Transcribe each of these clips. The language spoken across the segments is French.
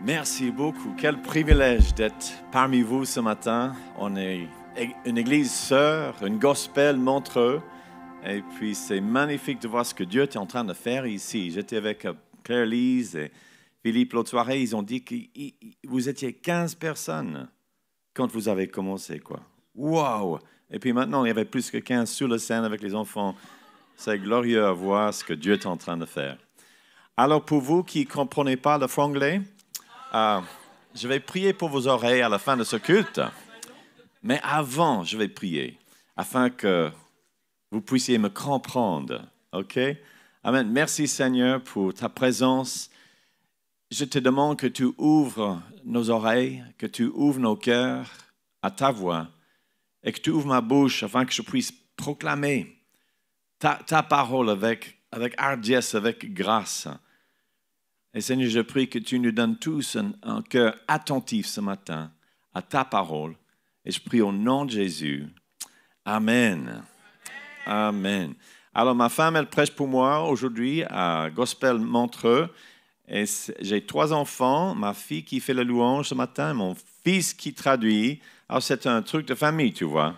Merci beaucoup. Quel privilège d'être parmi vous ce matin. On est une église sœur, une gospel Montreux. Et puis, c'est magnifique de voir ce que Dieu est en train de faire ici. J'étais avec Claire-Lise et Philippe l'autre soirée. Ils ont dit que vous étiez 15 personnes quand vous avez commencé, quoi. Wow! Et puis maintenant, il y avait plus que 15 sur la scène avec les enfants. C'est glorieux à voir ce que Dieu est en train de faire. Alors, pour vous qui ne comprenez pas le franglais, je vais prier pour vos oreilles à la fin de ce culte. Mais avant, je vais prier afin que vous puissiez me comprendre. OK? Amen. Merci Seigneur pour ta présence. Je te demande que tu ouvres nos oreilles, que tu ouvres nos cœurs à ta voix et que tu ouvres ma bouche afin que je puisse proclamer ta parole avec hardiesse, avec grâce. Et Seigneur, je prie que tu nous donnes tous un cœur attentif ce matin à ta parole. Et je prie au nom de Jésus. Amen. Amen. Alors, ma femme, elle prêche pour moi aujourd'hui à Gospel Montreux. Et j'ai 3 enfants, ma fille qui fait la louange ce matin, mon fils qui traduit. Alors, c'est un truc de famille, tu vois.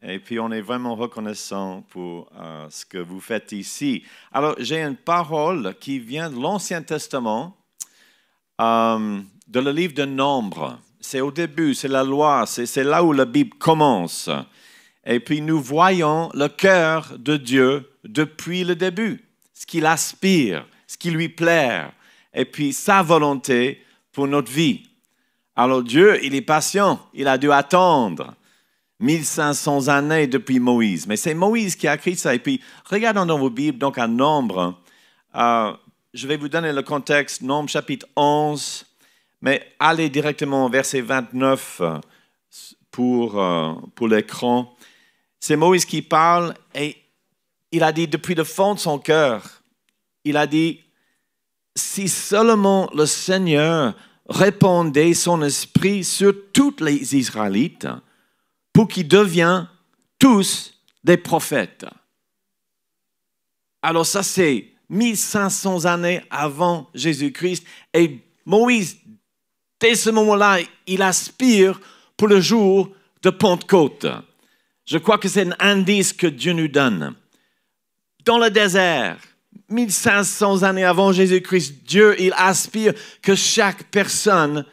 Et puis, on est vraiment reconnaissant pour ce que vous faites ici. Alors, j'ai une parole qui vient de l'Ancien Testament, de le livre de Nombres. C'est au début, c'est la loi, c'est là où la Bible commence. Et puis, nous voyons le cœur de Dieu depuis le début, ce qu'il aspire, ce qui lui plaît, et puis sa volonté pour notre vie. Alors, Dieu, il est patient, il a dû attendre 1500 années depuis Moïse. Mais c'est Moïse qui a écrit ça. Et puis, regardons dans vos Bibles, donc à Nombre. Je vais vous donner le contexte, Nombre chapitre 11. Mais allez directement au verset 29 pour l'écran. C'est Moïse qui parle et il a dit, depuis le fond de son cœur, il a dit, si seulement le Seigneur répandait son esprit sur tous les Israélites, pour qu'ils deviennent tous des prophètes. Alors ça, c'est 1500 années avant Jésus-Christ. Et Moïse, dès ce moment-là, il aspire pour le jour de Pentecôte. Je crois que c'est un indice que Dieu nous donne. Dans le désert, 1500 années avant Jésus-Christ, Dieu, il aspire que chaque personne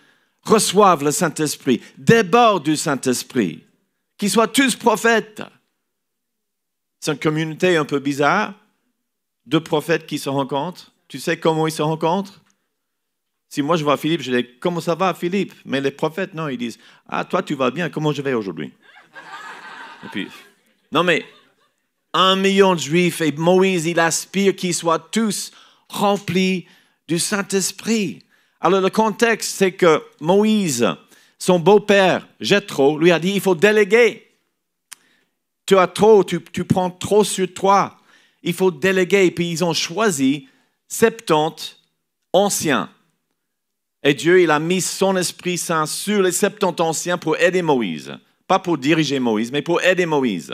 reçoive le Saint-Esprit, déborde du Saint-Esprit. Qu'ils soient tous prophètes. C'est une communauté un peu bizarre. 2 prophètes qui se rencontrent. Tu sais comment ils se rencontrent? Si moi je vois Philippe, je dis « Comment ça va Philippe ?» Mais les prophètes, non, ils disent « Ah, toi tu vas bien, comment je vais aujourd'hui ?» Et puis, non mais, 1 million de Juifs et Moïse, il aspire qu'ils soient tous remplis du Saint-Esprit. Alors le contexte, c'est que Moïse, son beau-père, Jéthro, lui a dit, il faut déléguer. Tu as trop, tu prends trop sur toi. Il faut déléguer. Et puis ils ont choisi 70 anciens. Et Dieu, il a mis son Esprit Saint sur les 70 anciens pour aider Moïse. Pas pour diriger Moïse, mais pour aider Moïse.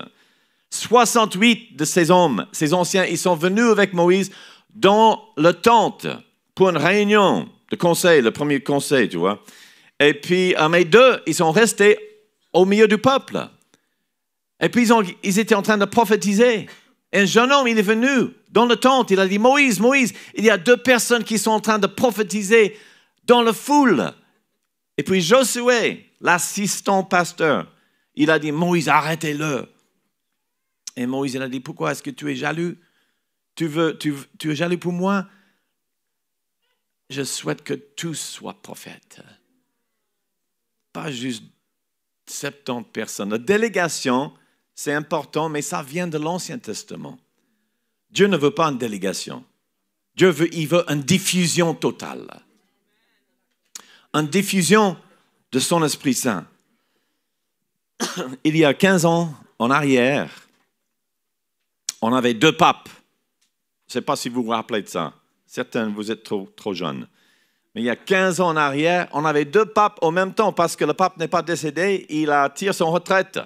68 de ces hommes, ces anciens, ils sont venus avec Moïse dans le tente pour une réunion de conseil, le premier conseil, tu vois. Et puis, mes 2, ils sont restés au milieu du peuple. Et puis, ils étaient en train de prophétiser. Et un jeune homme, il est venu dans le tente. Il a dit, Moïse, Moïse, il y a 2 personnes qui sont en train de prophétiser dans la foule. Et puis, Josué, l'assistant pasteur, il a dit, Moïse, arrêtez-le. Et Moïse, il a dit, pourquoi est-ce que tu es jaloux? Tu es jaloux pour moi? Je souhaite que tous soient prophètes. Pas juste 70 personnes. La délégation, c'est important, mais ça vient de l'Ancien Testament. Dieu ne veut pas une délégation. Il veut une diffusion totale. Une diffusion de son Esprit Saint. Il y a 15 ans en arrière, on avait 2 papes. Je ne sais pas si vous vous rappelez de ça. Certains, vous êtes trop jeunes. Mais il y a 15 ans en arrière, on avait 2 papes en même temps parce que le pape n'est pas décédé, il a tiré son retraite.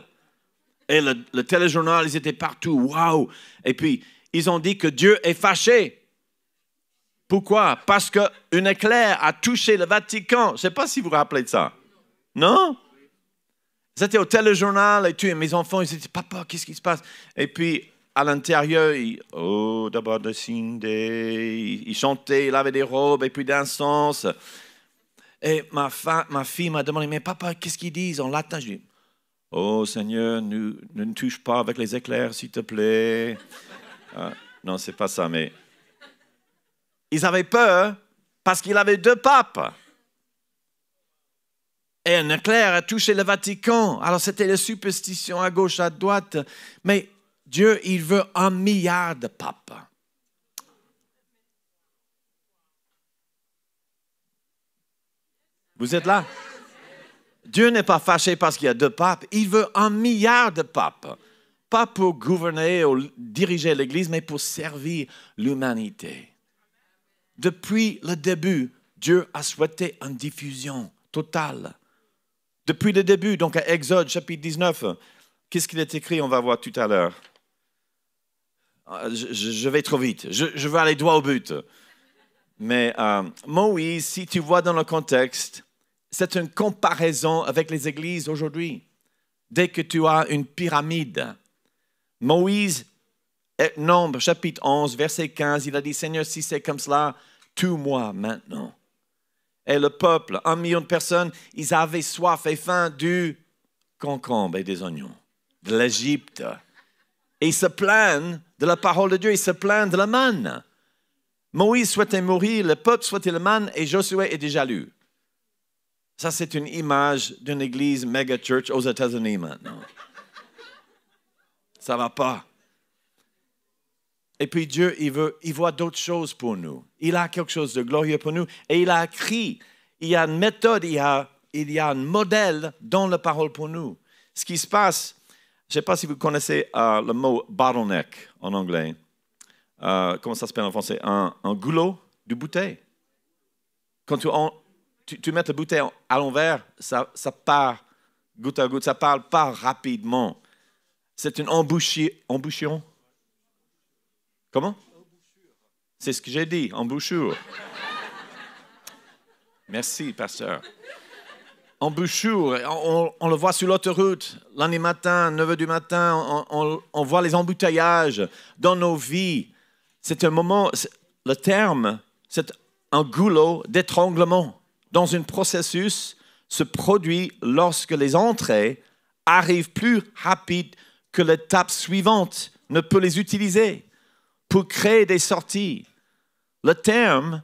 Et le téléjournal, ils étaient partout, waouh! Et puis, ils ont dit que Dieu est fâché. Pourquoi? Parce qu'un éclair a touché le Vatican. Je ne sais pas si vous vous rappelez de ça. Non? C'était au téléjournal et tout. Et mes enfants, ils disaient, papa, qu'est-ce qui se passe? Et puis, à l'intérieur, oh, d'abord de Cindy. Ils chantaient, ils avaient des robes et puis d'encens. Et ma fille m'a demandé, mais papa, qu'est-ce qu'ils disent en latin? Je dis, oh Seigneur, ne nous touche pas avec les éclairs, s'il te plaît. Non, c'est pas ça, mais ils avaient peur parce qu'il avait 2 papes. Et un éclair a touché le Vatican. Alors, c'était la superstition à gauche, à droite. Mais Dieu, il veut 1 milliard de papes. Vous êtes là? Dieu n'est pas fâché parce qu'il y a 2 papes. Il veut 1 milliard de papes. Pas pour gouverner ou diriger l'Église, mais pour servir l'humanité. Depuis le début, Dieu a souhaité une diffusion totale. Depuis le début, donc à Exode, chapitre 19, qu'est-ce qu'il est écrit? On va voir tout à l'heure. Je vais trop vite. Je veux aller droit au but. Mais Moïse, si tu vois dans le contexte, c'est une comparaison avec les églises aujourd'hui. Dès que tu as une pyramide, Moïse, Nombre, chapitre 11, verset 15, il a dit, Seigneur, si c'est comme cela, tue-moi maintenant. Et le peuple, 1 million de personnes, ils avaient soif et faim du concombre et des oignons, de l'Égypte. Et ils se plaignent de la parole de Dieu, ils se plaignent de la manne. Moïse souhaitait mourir, le peuple souhaitait la manne et Josué était jaloux. Ça, c'est une image d'une église méga church aux États-Unis maintenant. Ça ne va pas. Et puis Dieu, il voit d'autres choses pour nous. Il a quelque chose de glorieux pour nous. Et il a écrit, il y a une méthode, il y a un modèle dans la parole pour nous. Ce qui se passe, je ne sais pas si vous connaissez le mot bottleneck en anglais. Comment ça s'appelle en français? Un goulot de bouteille. Quand tu mets la bouteille à l'envers, ça part goutte à goutte, ça ne parle pas rapidement. C'est une embouchure. Comment? C'est ce que j'ai dit, embouchure. Merci, pasteur. Embouchure, on le voit sur l'autoroute, lundi matin, 9h du matin, on voit les embouteillages dans nos vies. C'est un moment, le terme, c'est un goulot d'étranglement. Dans un processus se produit lorsque les entrées arrivent plus rapides que l'étape suivante ne peut les utiliser pour créer des sorties. Le terme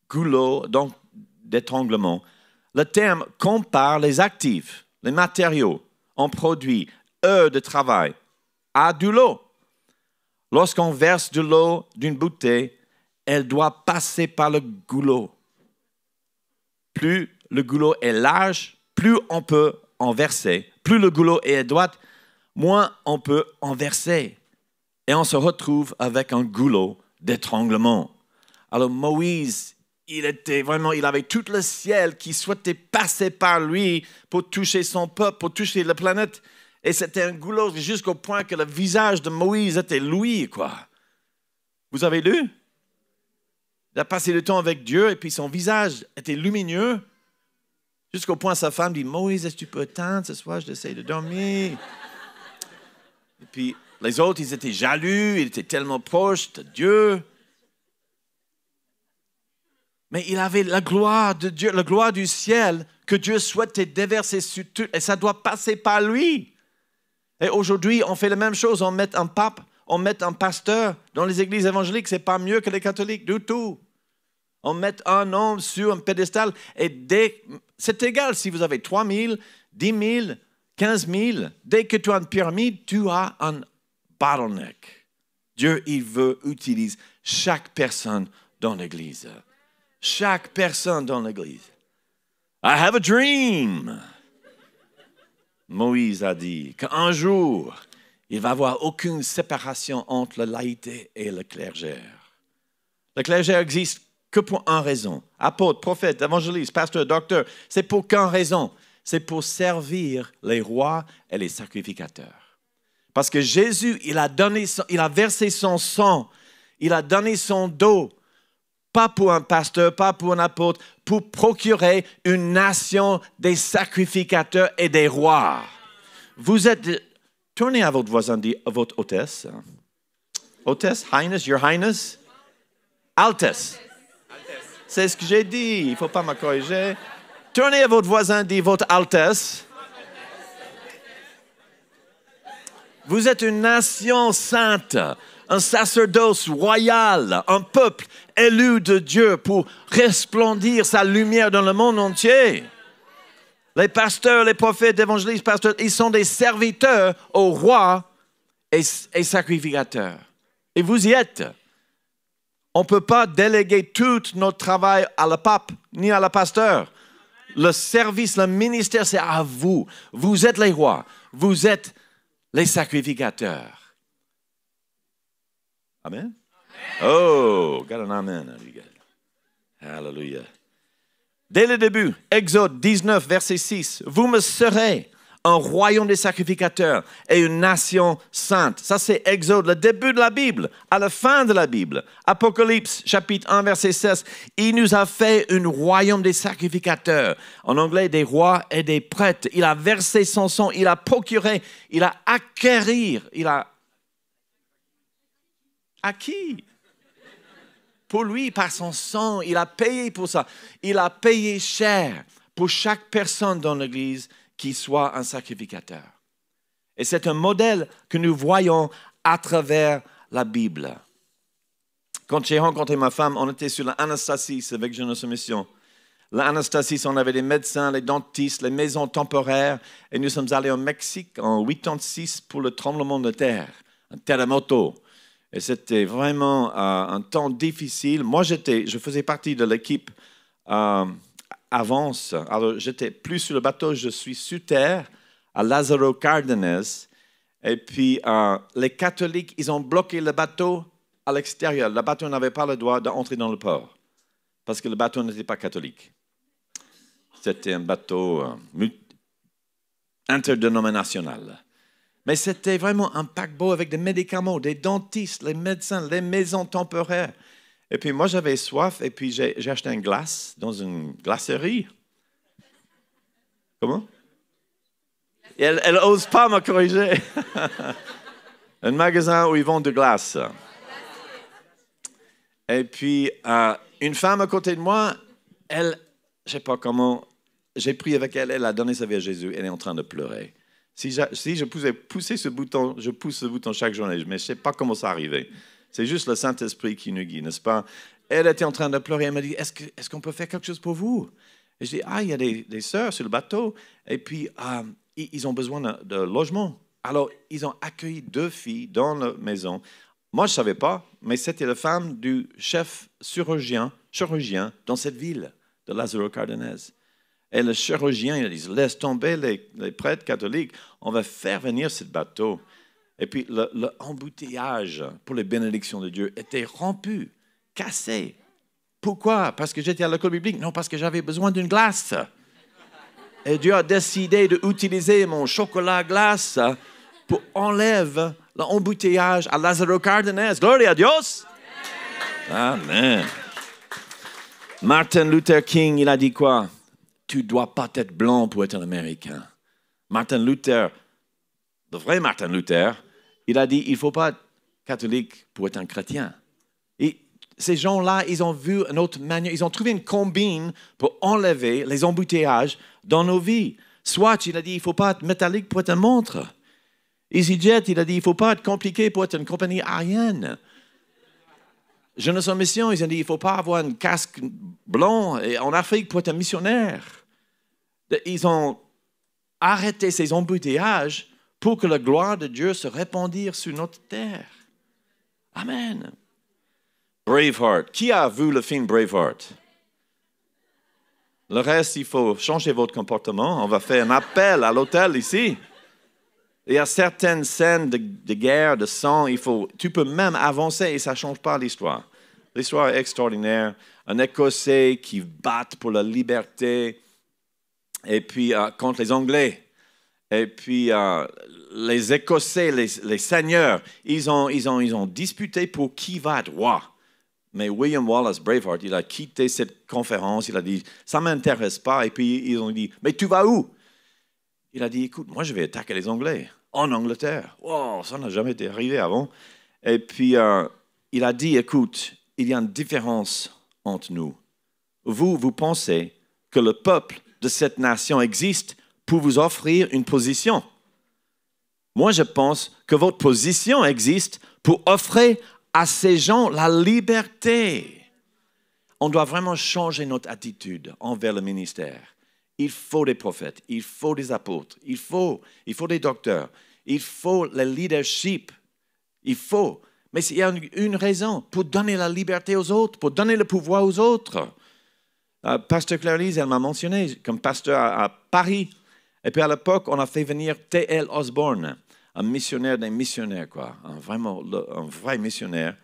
goulot donc d'étranglement, le terme compare les actifs, les matériaux en produits, heures de travail à de l'eau. Lorsqu'on verse de l'eau d'une bouteille, elle doit passer par le goulot. Plus le goulot est large, plus on peut en verser. Plus le goulot est droit, moins on peut en verser. Et on se retrouve avec un goulot d'étranglement. Alors Moïse, il avait tout le ciel qui souhaitait passer par lui pour toucher son peuple, pour toucher la planète. Et c'était un goulot jusqu'au point que le visage de Moïse était louis, quoi. Vous avez lu? Il a passé le temps avec Dieu et puis son visage était lumineux. Jusqu'au point sa femme dit, Moïse, est-ce que tu peux éteindre ce soir? J'essaie de dormir. Et puis les autres, ils étaient jaloux, ils étaient tellement proches de Dieu. Mais il avait la gloire de Dieu, la gloire du ciel que Dieu souhaitait déverser sur tout. Et ça doit passer par lui. Et aujourd'hui, on fait la même chose. On met un pape, on met un pasteur dans les églises évangéliques. Ce n'est pas mieux que les catholiques du tout. On met un homme sur un pédestal. Et c'est égal si vous avez 3 000, 10 000, 15 000. Dès que tu as une pyramide, tu as un bottleneck. Dieu, il veut utiliser chaque personne dans l'église. Chaque personne dans l'église. I have a dream. Moïse a dit qu'un jour, il va y avoir aucune séparation entre la laïcité et le clergère. Le clergère existe que pour une raison. Apôtre, prophète, évangéliste, pasteur, docteur, c'est pour qu'une raison. C'est pour servir les rois et les sacrificateurs. Parce que Jésus, il a versé son sang, il a donné son dos pas pour un pasteur, pas pour un apôtre, pour procurer une nation des sacrificateurs et des rois. Vous êtes... Tournez à votre voisin, dit à votre hôtesse. Hôtesse, Highness, Your Highness. Altesse. C'est ce que j'ai dit, il ne faut pas me corriger. Tournez à votre voisin, dit votre Altesse. Vous êtes une nation sainte, un sacerdoce royal, un peuple élu de Dieu pour resplendir sa lumière dans le monde entier. Les pasteurs, les prophètes, évangélistes, pasteurs, ils sont des serviteurs au roi et sacrificateurs. Et vous y êtes. On ne peut pas déléguer tout notre travail à le pape ni à la pasteur. Le service, le ministère, c'est à vous. Vous êtes les rois. Vous êtes les sacrificateurs. Amen? Oh, got an amen. Hallelujah. Dès le début, Exode 19, verset 6, « Vous me serez un royaume des sacrificateurs et une nation sainte. » Ça, c'est Exode, le début de la Bible, à la fin de la Bible. Apocalypse, chapitre 1, verset 16, « Il nous a fait un royaume des sacrificateurs. » En anglais, des rois et des prêtres. Il a versé son sang, il a procuré, il a acquérir, il a acquis. Pour lui, par son sang, il a payé pour ça. Il a payé cher pour chaque personne dans l'Église qui soit un sacrificateur. Et c'est un modèle que nous voyons à travers la Bible. Quand j'ai rencontré ma femme, on était sur l'Anastasis avec Jeunesse Mission. L'Anastasis, on avait des médecins, les dentistes, les maisons temporaires. Et nous sommes allés au Mexique en 86 pour le tremblement de terre, un terremoto. Et c'était vraiment un temps difficile. Moi, je faisais partie de l'équipe Avance. Alors, j'étais plus sur le bateau, je suis sur terre, à Lázaro Cárdenas. Et puis, les catholiques, ils ont bloqué le bateau à l'extérieur. Le bateau n'avait pas le droit d'entrer dans le port, parce que le bateau n'était pas catholique. C'était un bateau interdénominational. Mais c'était vraiment un paquebot avec des médicaments, des dentistes, les médecins, les maisons temporaires. Et puis moi, j'avais soif et puis j'ai acheté une glace dans une glacerie. Comment? Elle n'ose pas me corriger. Un magasin où ils vendent de glace. Et puis, une femme à côté de moi, elle, je ne sais pas comment, j'ai prié avec elle, elle a donné sa vie à Jésus, elle est en train de pleurer. Si je pouvais pousser ce bouton, je pousse ce bouton chaque journée, mais je ne sais pas comment ça arrivait. C'est juste le Saint-Esprit qui nous guide, n'est-ce pas? Elle était en train de pleurer, elle m'a dit, est-ce qu'on peut faire quelque chose pour vous? Et je dis, il y a des sœurs sur le bateau, et puis ils ont besoin de logement. Alors, ils ont accueilli 2 filles dans la maison. Moi, je ne savais pas, mais c'était la femme du chef chirurgien dans cette ville de Lázaro Cárdenas. Et le chirurgien, il a dit, laisse tomber les prêtres catholiques, on va faire venir ce bateau. Et puis l'embouteillage pour les bénédictions de Dieu était rompu, cassé. Pourquoi? Parce que j'étais à l'école biblique? Non, parce que j'avais besoin d'une glace. Et Dieu a décidé d'utiliser mon chocolat glace pour enlever l'embouteillage à Lázaro Cárdenas. Gloria a Dios! Amen. Martin Luther King, il a dit quoi? Tu ne dois pas être blanc pour être un Américain. Martin Luther, le vrai Martin Luther, il a dit, il ne faut pas être catholique pour être un chrétien. Et ces gens-là, ils ont vu une autre manière, ils ont trouvé une combine pour enlever les embouteillages dans nos vies. Swatch, il a dit, il ne faut pas être métallique pour être une montre. EasyJet, il a dit, il ne faut pas être compliqué pour être une compagnie aérienne. Jeunesse en mission, ils ont dit, il ne faut pas avoir un casque blanc en Afrique pour être un missionnaire. Ils ont arrêté ces embouteillages pour que la gloire de Dieu se répandisse sur notre terre. Amen. Braveheart. Qui a vu le film Braveheart? Le reste, il faut changer votre comportement. On va faire un appel à l'hôtel ici. Il y a certaines scènes de guerre, de sang, tu peux même avancer et ça ne change pas l'histoire. L'histoire est extraordinaire. Un Écossais qui bat pour la liberté, et puis contre les Anglais. Et puis les Écossais, les seigneurs, ils ont disputé pour qui va être roi. Mais William Wallace, Braveheart, il a quitté cette conférence, il a dit, ça ne m'intéresse pas. Et puis ils ont dit, mais tu vas où? Il a dit, écoute, moi je vais attaquer les Anglais en Angleterre. Wow, ça n'a jamais été arrivé avant. Et puis il a dit, écoute, il y a une différence entre nous. Vous pensez que le peuple de cette nation existe pour vous offrir une position. Moi, je pense que votre position existe pour offrir à ces gens la liberté. On doit vraiment changer notre attitude envers le ministère. Il faut des prophètes, il faut des apôtres, il faut des docteurs, il faut le leadership, il faut. Mais il y a une raison, pour donner la liberté aux autres, pour donner le pouvoir aux autres. Pasteur Claire-Lise, elle m'a mentionné comme pasteur à Paris. Et puis à l'époque, on a fait venir T.L. Osborne, un missionnaire des missionnaires, quoi. Un vrai missionnaire.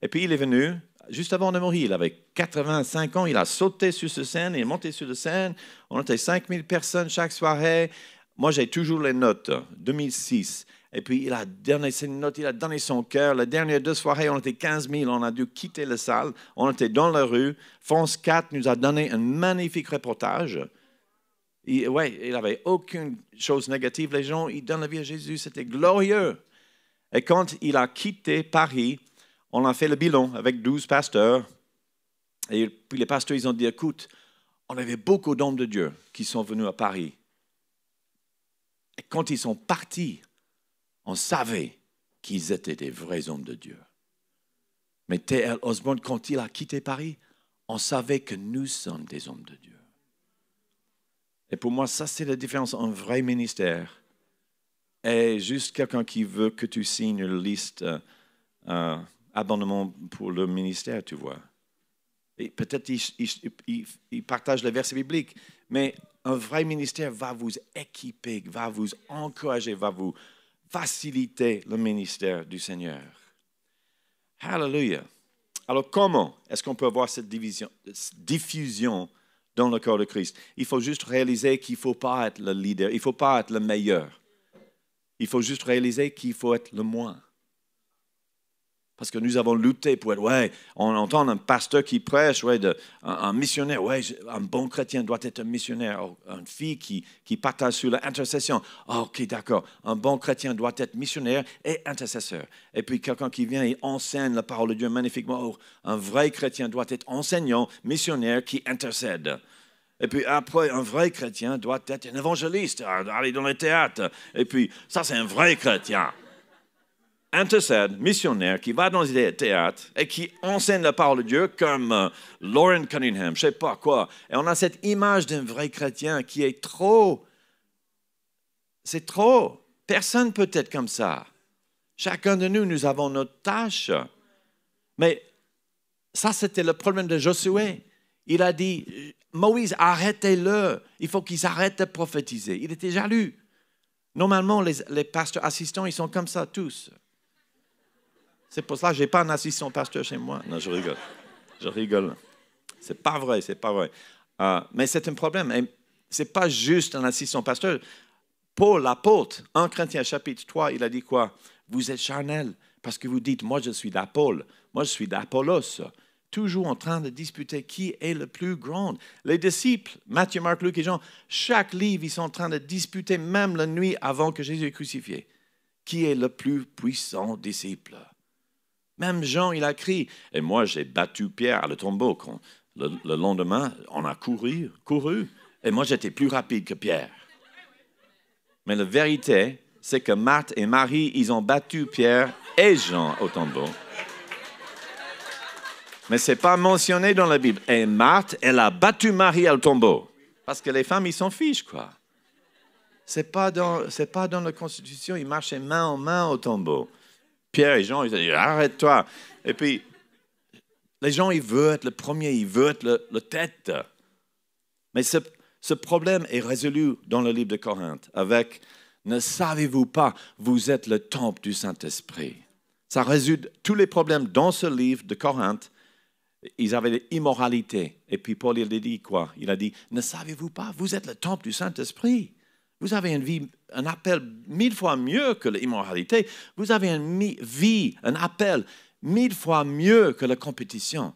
Et puis il est venu, juste avant de mourir, il avait 85 ans, il a sauté sur cette scène, il est monté sur la scène, on était 5000 personnes chaque soirée. Moi, j'ai toujours les notes, 2006. Et puis il a donné ses notes, il a donné son cœur. Les dernières 2 soirées, on était 15 000, on a dû quitter la salle, on était dans la rue. France 4 nous a donné un magnifique reportage. Il n'avait aucune chose négative. Les gens, ils donnent la vie à Jésus. C'était glorieux. Et quand il a quitté Paris, on a fait le bilan avec 12 pasteurs. Et puis les pasteurs, ils ont dit, écoute, on avait beaucoup d'hommes de Dieu qui sont venus à Paris. Et quand ils sont partis, on savait qu'ils étaient des vrais hommes de Dieu. Mais T.L. Osborne, quand il a quitté Paris, on savait que nous sommes des hommes de Dieu. Et pour moi, ça, c'est la différence entre un vrai ministère et juste quelqu'un qui veut que tu signes une liste abonnement pour le ministère, tu vois. Et peut-être il partage les versets bibliques, mais un vrai ministère va vous équiper, va vous encourager, va vous faciliter le ministère du Seigneur. Hallelujah. Alors, comment est-ce qu'on peut avoir cette diffusion dans le corps de Christ? Il faut juste réaliser qu'il ne faut pas être le leader, il ne faut pas être le meilleur. Il faut juste réaliser qu'il faut être le moins. Parce que nous avons lutté pour être, on entend un pasteur qui prêche, un missionnaire, un bon chrétien doit être un missionnaire. Une fille qui partage sur l'intercession. Ok, d'accord, un bon chrétien doit être missionnaire et intercesseur. Et puis quelqu'un qui vient et enseigne la parole de Dieu magnifiquement. Un vrai chrétien doit être enseignant, missionnaire qui intercède. Et puis après, un vrai chrétien doit être un évangéliste, aller dans les théâtres. Et puis ça, c'est un vrai chrétien. Intercède, missionnaire, qui va dans les théâtres et qui enseigne la parole de Dieu comme Lauren Cunningham, je ne sais pas quoi. Et on a cette image d'un vrai chrétien qui est trop. C'est trop. Personne peut être comme ça. Chacun de nous, nous avons notre tâche. Mais ça, c'était le problème de Josué. Il a dit, Moïse, arrêtez-le. Il faut qu'ils arrêtent de prophétiser. Il était jaloux. Normalement, les pasteurs assistants, ils sont comme ça tous. C'est pour ça que je n'ai pas un assistant pasteur chez moi. Non, je rigole. Je rigole. Ce n'est pas vrai, c'est pas vrai. Mais c'est un problème. Et ce n'est pas juste un assistant pasteur. Paul, l'apôtre, 1 Corinthiens chapitre 3, il a dit quoi? Vous êtes charnel parce que vous dites, moi je suis d'Apolle, moi je suis d'Apollos. Toujours en train de disputer qui est le plus grand. Les disciples, Matthieu, Marc, Luc et Jean, chaque livre, ils sont en train de disputer, même la nuit avant que Jésus est crucifié. Qui est le plus puissant disciple? Même Jean, il a crié. Et moi, j'ai battu Pierre à le tombeau. Le lendemain, on a couru. Et moi, j'étais plus rapide que Pierre. Mais la vérité, c'est que Marthe et Marie, ils ont battu Pierre et Jean au tombeau. Mais ce n'est pas mentionné dans la Bible. Et Marthe, elle a battu Marie au tombeau. Parce que les femmes, ils s'en fichent, quoi. Ce n'est pas dans la Constitution. Ils marchaient main en main au tombeau. Pierre et Jean, ils ont dit, arrête-toi. Et puis, les gens, ils veulent être le premier, ils veulent être le tête. Mais ce problème est résolu dans le livre de Corinthe avec « Ne savez-vous pas, vous êtes le temple du Saint-Esprit ». Ça résout tous les problèmes dans ce livre de Corinthe. Ils avaient l'immoralité. Et puis Paul, il a dit quoi? Il a dit « Ne savez-vous pas, vous êtes le temple du Saint-Esprit ». Vous avez une vie, un appel 1000 fois mieux que l'immoralité. Vous avez une vie, un appel 1000 fois mieux que la compétition.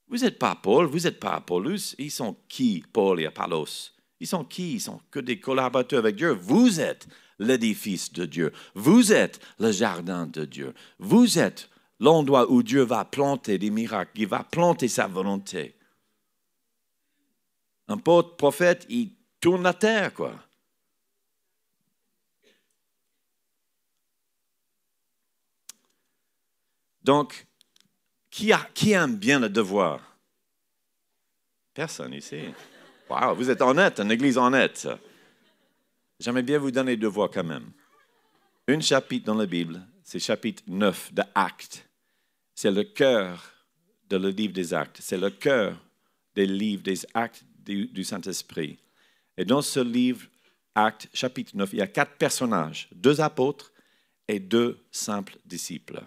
Vous n'êtes pas Paul, vous n'êtes pas Apollos. Ils sont qui, Paul et Apollos? Ils sont qui? Ils sont que des collaborateurs avec Dieu. Vous êtes l'édifice de Dieu. Vous êtes le jardin de Dieu. Vous êtes l'endroit où Dieu va planter des miracles. Il va planter sa volonté. Un prophète, il tourne la terre, quoi. Donc, qui aime bien le devoir? Personne ici. Wow, vous êtes honnête, une église honnête. J'aimerais bien vous donner deux voix quand même. Un chapitre dans la Bible, c'est chapitre 9 de Actes. C'est le cœur de le livre des Actes. C'est le cœur des livres des Actes du Saint-Esprit. Et dans ce livre, Actes, chapitre 9, il y a 4 personnages, 2 apôtres et 2 simples disciples.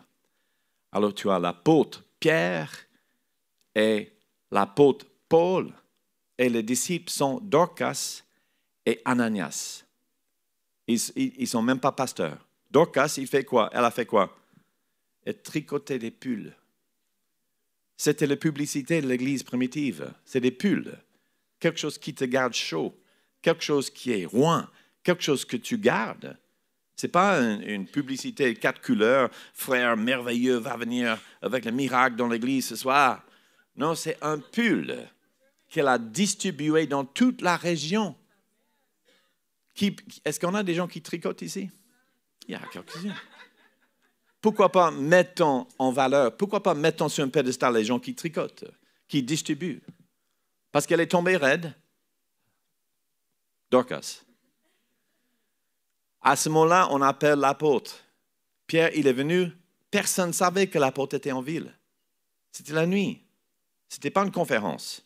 Alors tu as l'apôtre Pierre et l'apôtre Paul, et les disciples sont Dorcas et Ananias. Ils ne sont même pas pasteurs. Dorcas, il fait quoi? Elle a fait quoi? Elle tricotait des pulls. C'était la publicité de l'église primitive. C'est des pulls. Quelque chose qui te garde chaud. Quelque chose qui est rond. Quelque chose que tu gardes. Ce n'est pas une publicité 4 couleurs. Frère merveilleux va venir avec le miracle dans l'église ce soir. Non, c'est un pull qu'elle a distribué dans toute la région. Est-ce qu'on a des gens qui tricotent ici? Il y a quelques-uns. Pourquoi pas mettons en valeur, pourquoi pas mettons sur un pédestal les gens qui tricotent, qui distribuent? Parce qu'elle est tombée raide. Dorcas. À ce moment-là, on appelle l'apôtre. Pierre, il est venu, personne ne savait que l'apôtre était en ville. C'était la nuit. Ce n'était pas une conférence.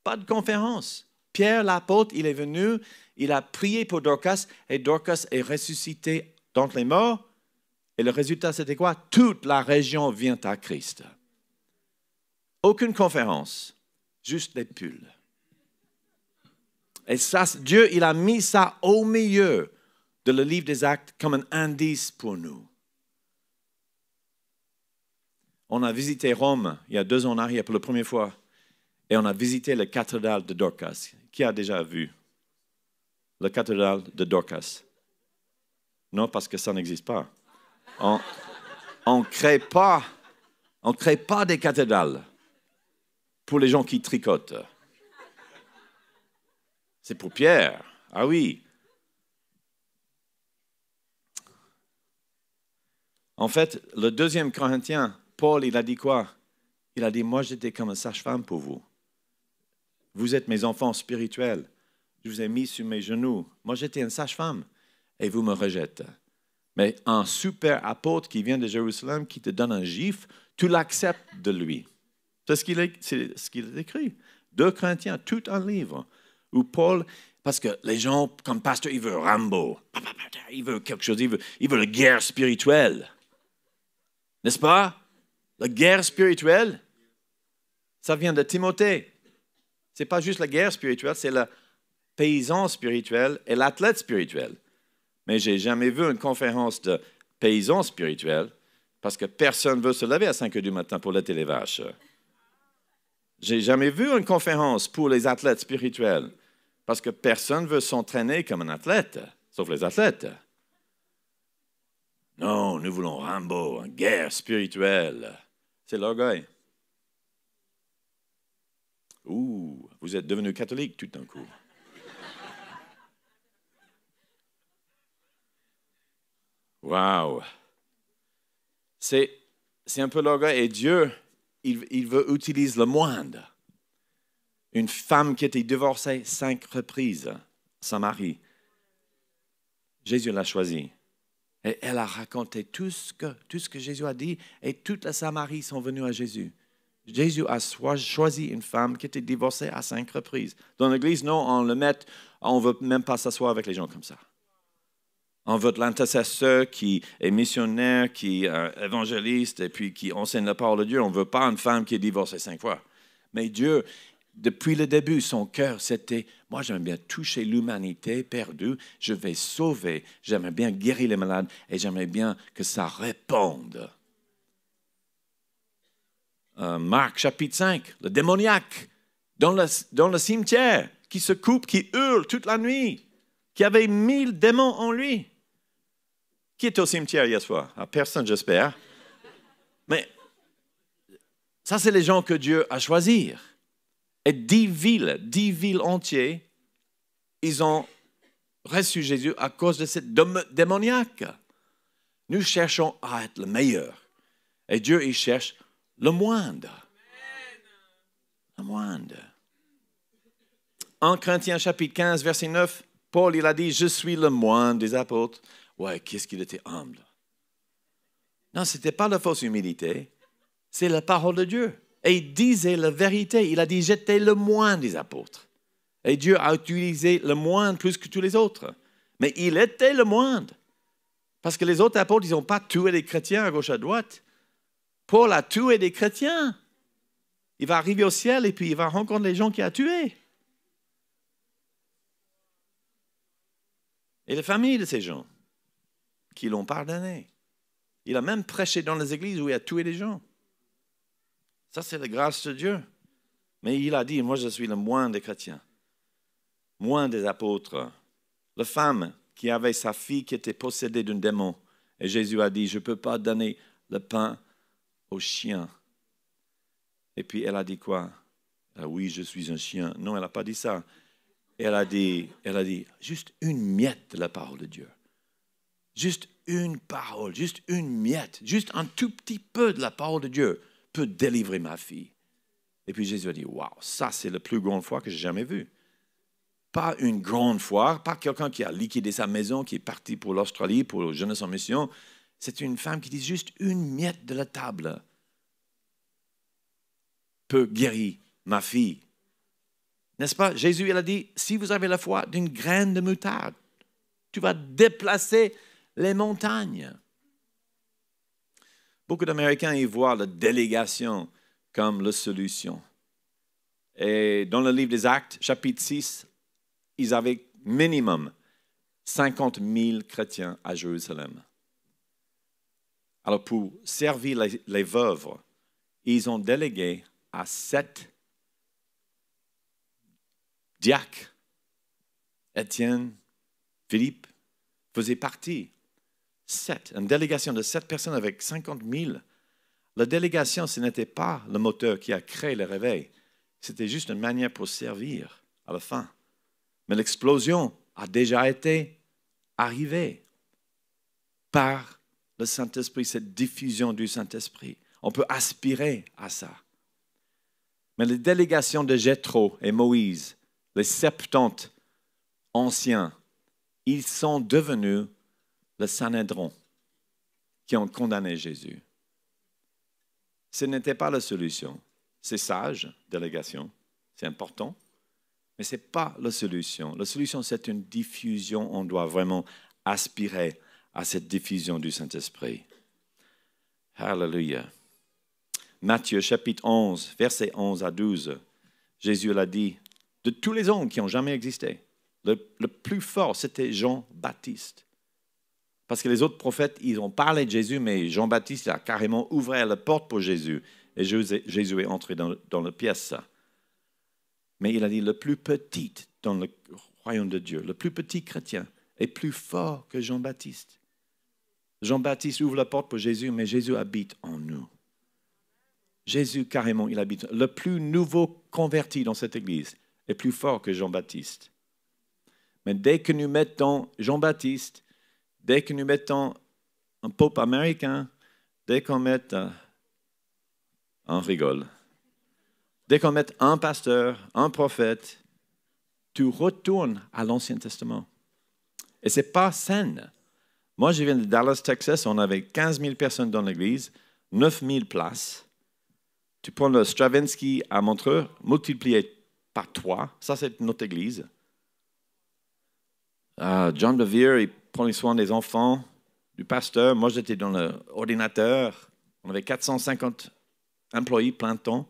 Pas de conférence. Pierre, l'apôtre, il est venu, il a prié pour Dorcas et Dorcas est ressuscité d'entre les morts. Et le résultat, c'était quoi? Toute la région vient à Christ. Aucune conférence, juste des pulls. Et ça, Dieu, il a mis ça au milieu de le livre des Actes comme un indice pour nous. On a visité Rome il y a 2 ans en arrière pour la première fois. Et on a visité la cathédrale de Dorcas. Qui a déjà vu la cathédrale de Dorcas? Non, parce que ça n'existe pas. On ne crée pas des cathédrales pour les gens qui tricotent. C'est pour Pierre. Ah oui. En fait, le 2 Corinthiens, Paul, il a dit quoi? Il a dit, moi j'étais comme un sage-femme pour vous. Vous êtes mes enfants spirituels. Je vous ai mis sur mes genoux. Moi j'étais une sage-femme et vous me rejetez. Mais un super apôtre qui vient de Jérusalem, qui te donne un gifle, tu l'acceptes de lui. C'est ce qu'il a écrit. 2 Corinthiens, tout un livre. Où Paul, parce que les gens, comme pasteur, ils veulent Rambo. Ils veulent quelque chose, ils veulent la guerre spirituelle. N'est-ce pas? La guerre spirituelle, ça vient de Timothée. Ce n'est pas juste la guerre spirituelle, c'est le paysan spirituel et l'athlète spirituel. Mais je n'ai jamais vu une conférence de paysans spirituels parce que personne ne veut se lever à 5 heures du matin pour laiter les vaches. Je n'ai jamais vu une conférence pour les athlètes spirituels parce que personne ne veut s'entraîner comme un athlète, sauf les athlètes. Non, nous voulons Rambo, une guerre spirituelle. C'est l'orgueil. Ouh, vous êtes devenu catholique tout d'un coup. Wow! C'est un peu l'orgueil. Et Dieu, il veut utiliser le moindre. Une femme qui était divorcée 5 reprises, son mari. Jésus l'a choisie. Et elle a raconté tout ce que Jésus a dit. Et toute la Samarie sont venus à Jésus. Jésus a choisi une femme qui était divorcée à 5 reprises. Dans l'église, non, on ne veut même pas s'asseoir avec les gens comme ça. On veut l'intercesseur qui est missionnaire, qui est évangéliste et puis qui enseigne la parole de Dieu. On ne veut pas une femme qui est divorcée 5 fois. Mais Dieu, depuis le début, son cœur, c'était, moi j'aime bien toucher l'humanité perdue, je vais sauver, j'aimerais bien guérir les malades et j'aimerais bien que ça réponde. Marc chapitre 5, le démoniaque dans le cimetière qui se coupe, qui hurle toute la nuit, qui avait 1000 démons en lui. Qui est au cimetière hier soir? Personne, j'espère. Mais ça, c'est les gens que Dieu a choisis. Et 10 villes entières, ils ont reçu Jésus à cause de cette démoniaque. Nous cherchons à être le meilleur. Et Dieu, il cherche le moindre. Le moindre. En Corinthiens chapitre 15, verset 9, Paul, il a dit, je suis le moindre des apôtres. Ouais, qu'est-ce qu'il était humble. Non, ce n'était pas la fausse humilité, c'est la parole de Dieu. Et il disait la vérité. Il a dit, j'étais le moindre des apôtres. Et Dieu a utilisé le moindre plus que tous les autres. Mais il était le moindre. Parce que les autres apôtres, ils n'ont pas tué les chrétiens à gauche à droite. Paul a tué des chrétiens. Il va arriver au ciel et puis il va rencontrer les gens qu'il a tués. Et les familles de ces gens qui l'ont pardonné. Il a même prêché dans les églises où il a tué des gens. Ça, c'est la grâce de Dieu. Mais il a dit, moi, je suis le moindre des chrétiens, moindre des apôtres. La femme qui avait sa fille qui était possédée d'un démon. Et Jésus a dit, je ne peux pas donner le pain aux chiens. Et puis, elle a dit quoi? Ah, oui, je suis un chien. Non, elle n'a pas dit ça. Elle a dit, juste une miette de la parole de Dieu. Juste une parole, juste une miette, juste un tout petit peu de la parole de Dieu peut délivrer ma fille. Et puis Jésus a dit, waouh, ça c'est la plus grande foi que j'ai jamais vue. Pas une grande foi, pas quelqu'un qui a liquidé sa maison, qui est parti pour l'Australie, pour Jeunesse en mission. C'est une femme qui dit juste une miette de la table peut guérir ma fille. N'est-ce pas? Jésus, il a dit, si vous avez la foi d'une graine de moutarde, tu vas déplacer les montagnes. Beaucoup d'Américains y voient la délégation comme la solution. Et dans le livre des Actes, chapitre 6, ils avaient minimum 50 000 chrétiens à Jérusalem. Alors pour servir les veuves, ils ont délégué à 7 diacres. Étienne, Philippe faisaient partie. Une délégation de 7 personnes avec 50 000. La délégation, ce n'était pas le moteur qui a créé le réveil. C'était juste une manière pour servir à la fin. Mais l'explosion a déjà été arrivée par le Saint-Esprit, cette diffusion du Saint-Esprit. On peut aspirer à ça. Mais les délégations de Jéthro et Moïse, les 70 anciens, ils sont devenus le Sanhédrin qui ont condamné Jésus. Ce n'était pas la solution. C'est sage, délégation, c'est important, mais ce n'est pas la solution. La solution, c'est une diffusion. On doit vraiment aspirer à cette diffusion du Saint-Esprit. Alléluia. Matthieu chapitre 11, versets 11 à 12, Jésus l'a dit, de tous les hommes qui ont jamais existé, le plus fort, c'était Jean-Baptiste. Parce que les autres prophètes, ils ont parlé de Jésus, mais Jean-Baptiste a carrément ouvert la porte pour Jésus. Et Jésus est entré dans la pièce. Mais il a dit, le plus petit dans le royaume de Dieu, le plus petit chrétien, est plus fort que Jean-Baptiste. Jean-Baptiste ouvre la porte pour Jésus, mais Jésus habite en nous. Jésus, carrément, il habite. Le plus nouveau converti dans cette église est plus fort que Jean-Baptiste. Mais dès que nous mettons Jean-Baptiste, dès que nous mettons un pope américain, dès qu'on met, on rigole, dès qu'on met un pasteur, un prophète, tu retournes à l'Ancien Testament. Et ce n'est pas sain. Moi, je viens de Dallas, Texas, on avait 15 000 personnes dans l'église, 9 000 places. Tu prends le Stravinsky à Montreux, multiplié par 3, ça c'est notre église. John Bevere, il prenait soin des enfants, du pasteur. Moi, j'étais dans l'ordinateur. On avait 450 employés plein temps.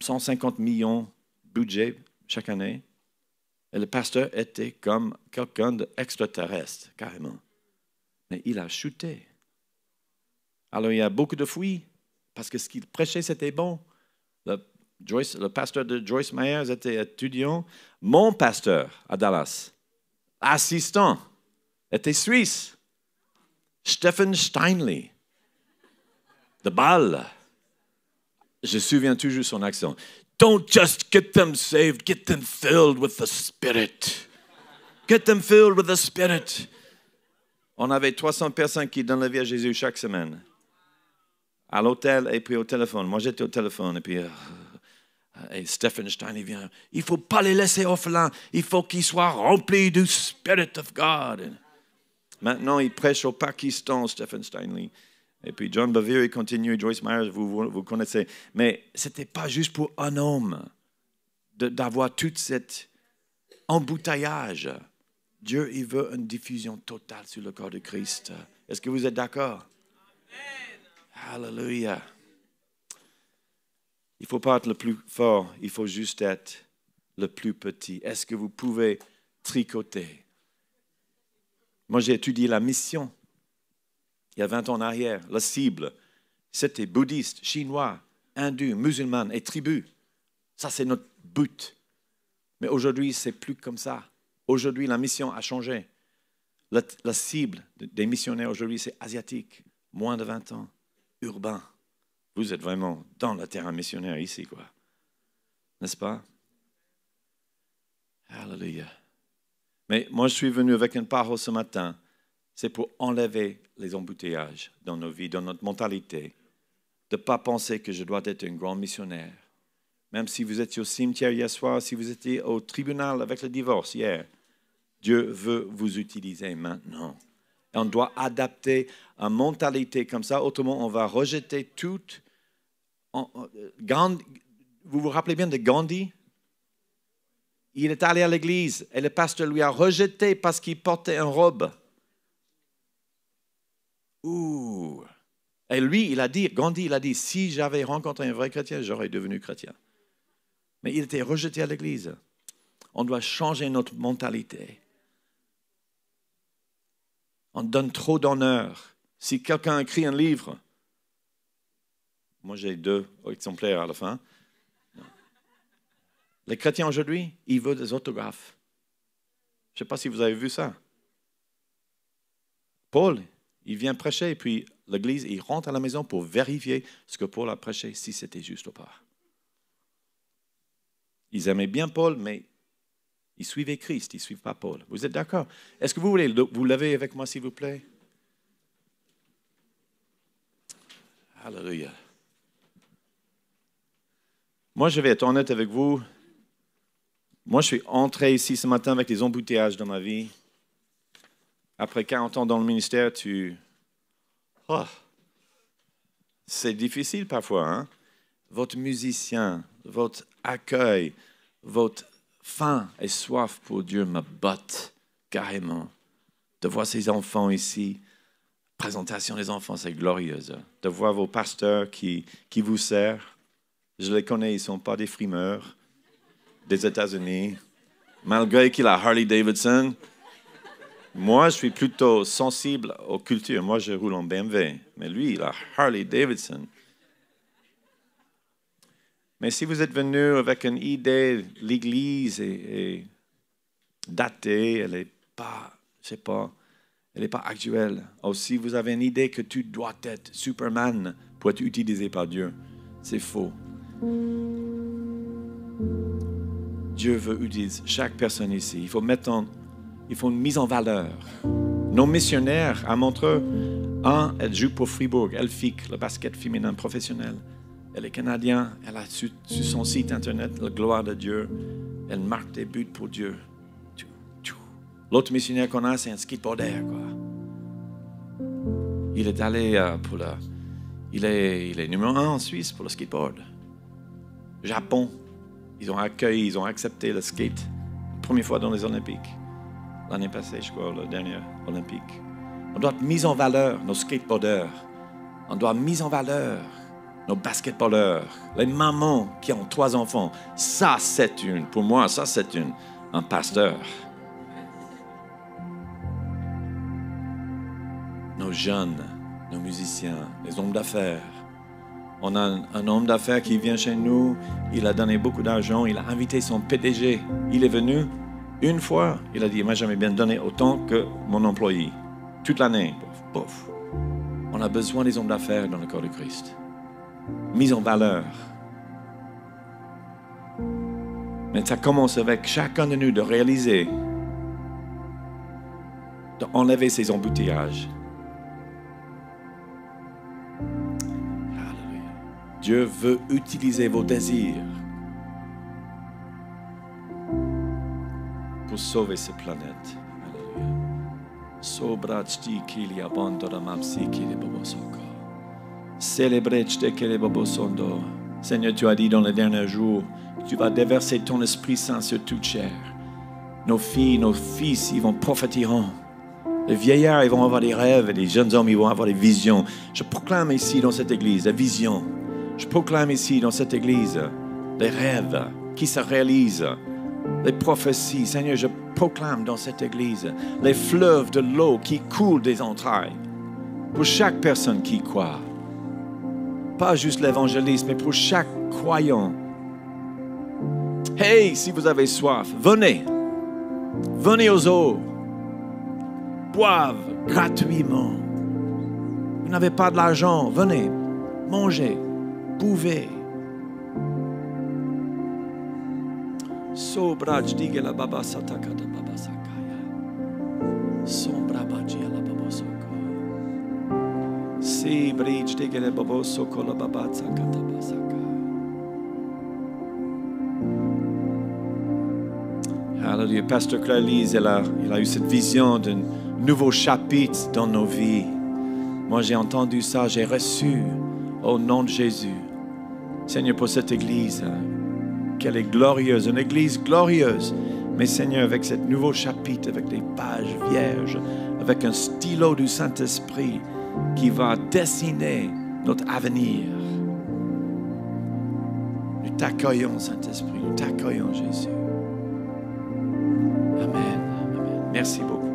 150 millions de budget chaque année. Et le pasteur était comme quelqu'un d'extraterrestre, carrément. Mais il a chuté. Alors, il y a beaucoup de fruits, parce que ce qu'il prêchait, c'était bon. Le pasteur de Joyce Meyer était étudiant. Mon pasteur à Dallas, assistant, était suisse. Stephen Steinle, de Bâle. Je me souviens toujours son accent. Don't just get them saved, get them filled with the Spirit. Get them filled with the Spirit. On avait 300 personnes qui donnent la vie à Jésus chaque semaine. À l'hôtel et puis au téléphone. Moi, j'étais au téléphone et puis et Stephen Stein, il vient. Il ne faut pas les laisser orphelins. Il faut qu'ils soient remplis du Spirit of God. Maintenant, il prêche au Pakistan, Stephen Steinle. Et puis John Bevere, il continue. Joyce Meyer, vous connaissez. Mais ce n'était pas juste pour un homme d'avoir tout cet embouteillage. Dieu, il veut une diffusion totale sur le corps de Christ. Est-ce que vous êtes d'accord? Alléluia. Il ne faut pas être le plus fort, il faut juste être le plus petit. Est-ce que vous pouvez tricoter? Moi, j'ai étudié la mission il y a 20 ans en arrière. La cible, c'était bouddhiste, chinois, hindou, musulman et tribus. Ça, c'est notre but. Mais aujourd'hui, c'est plus comme ça. Aujourd'hui, la mission a changé. La cible des missionnaires aujourd'hui, c'est asiatique, moins de 20 ans, urbain. Vous êtes vraiment dans le terrain missionnaire ici, quoi. N'est-ce pas? Alléluia. Mais moi, je suis venu avec une parole ce matin. C'est pour enlever les embouteillages dans nos vies, dans notre mentalité. De ne pas penser que je dois être un grand missionnaire. Même si vous étiez au cimetière hier soir, si vous étiez au tribunal avec le divorce hier, Dieu veut vous utiliser maintenant. Et on doit adapter une mentalité comme ça. Autrement, on va rejeter toute... Vous vous rappelez bien de Gandhi? Il est allé à l'église et le pasteur lui a rejeté parce qu'il portait une robe. Ouh. Et lui, Gandhi, il a dit, si j'avais rencontré un vrai chrétien, j'aurais devenu chrétien. Mais il était rejeté à l'église. On doit changer notre mentalité. On donne trop d'honneur. Si quelqu'un écrit un livre, moi j'ai 2 exemplaires à la fin. Les chrétiens aujourd'hui, ils veulent des autographes. Je ne sais pas si vous avez vu ça. Paul, il vient prêcher, et puis l'église, il rentre à la maison pour vérifier ce que Paul a prêché, si c'était juste ou pas. Ils aimaient bien Paul, mais ils suivaient Christ, ils ne suivent pas Paul. Vous êtes d'accord? Est-ce que vous voulez vous lever avec moi, s'il vous plaît? Alléluia. Moi, je vais être honnête avec vous. Moi, je suis entré ici ce matin avec des embouteillages dans ma vie. Après 40 ans dans le ministère, c'est difficile parfois, hein? Votre musicien, votre accueil, votre faim et soif pour Dieu me botte carrément. De voir ces enfants ici, présentation des enfants, c'est glorieuse. De voir vos pasteurs qui vous servent. Je les connais, ils ne sont pas des frimeurs des États-Unis. Malgré qu'il a Harley Davidson, moi, je suis plutôt sensible aux cultures. Moi, je roule en BMW. Mais lui, il a Harley Davidson. Mais si vous êtes venu avec une idée, l'Église est datée, elle n'est pas, je sais pas, elle n'est pas actuelle. Ou si vous avez une idée que tu dois être Superman pour être utilisé par Dieu, c'est faux. Dieu veut utiliser chaque personne ici. Il faut une mise en valeur. Nos missionnaires à Montreux, elle joue pour Fribourg, Elfic, le basket féminin professionnel. Elle est canadienne, elle a sur son site internet la gloire de Dieu. Elle marque des buts pour Dieu. L'autre missionnaire qu'on a, c'est un skateboarder, quoi. Il est allé il est numéro 1 en Suisse pour le skateboard. Japon, ils ont accueilli, ils ont accepté le skate. Première fois dans les Olympiques. L'année passée, je crois, le dernier Olympique. On doit être mis en valeur, nos skateboarders. On doit mettre en valeur nos basketballeurs, les mamans qui ont 3 enfants. Ça, pour moi, ça, c'est un pasteur. Nos jeunes, nos musiciens, les hommes d'affaires. On a un homme d'affaires qui vient chez nous, il a donné beaucoup d'argent, il a invité son PDG. Il est venu une fois, il a dit, moi j'aimerais bien donner autant que mon employé. Toute l'année, pof, pof. On a besoin des hommes d'affaires dans le corps de Christ. Mise en valeur. Mais ça commence avec chacun de nous de réaliser, d'enlever ces embouteillages. Alléluia. Dieu veut utiliser vos désirs pour sauver cette planète. Alléluia. Sobrachti kili abandora mamsi kili bobosoko. Célébrechte kili bobosondo. Seigneur, tu as dit dans les derniers jours, tu vas déverser ton Esprit Saint sur toute chair. Nos filles, nos fils, ils vont prophétiront. Les vieillards, ils vont avoir des rêves, et les jeunes hommes, ils vont avoir des visions. Je proclame ici dans cette église la vision. Je proclame ici dans cette église les rêves qui se réalisent, les prophéties. Seigneur, je proclame dans cette église les fleuves de l'eau qui coulent des entrailles pour chaque personne qui croit. Pas juste l'évangéliste, mais pour chaque croyant. Hey, si vous avez soif, venez. Venez aux eaux. Boivez gratuitement. Vous n'avez pas de l'argent, venez. Mangez. Buvez. Sobraj digela baba sataka da baba sakaya. Sombra baji la baba soko. Si bridge digela baba soko la baba sakata basaka. Alléluia. Pasteur Claire-Lise, il a eu cette vision d'un nouveau chapitre dans nos vies. Moi, j'ai entendu ça, j'ai reçu au nom de Jésus. Seigneur, pour cette église, qu'elle est glorieuse, une église glorieuse. Mais Seigneur, avec ce nouveau chapitre, avec des pages vierges, avec un stylo du Saint-Esprit qui va dessiner notre avenir. Nous t'accueillons, Saint-Esprit, nous t'accueillons, Jésus. Amen. Amen. Merci beaucoup.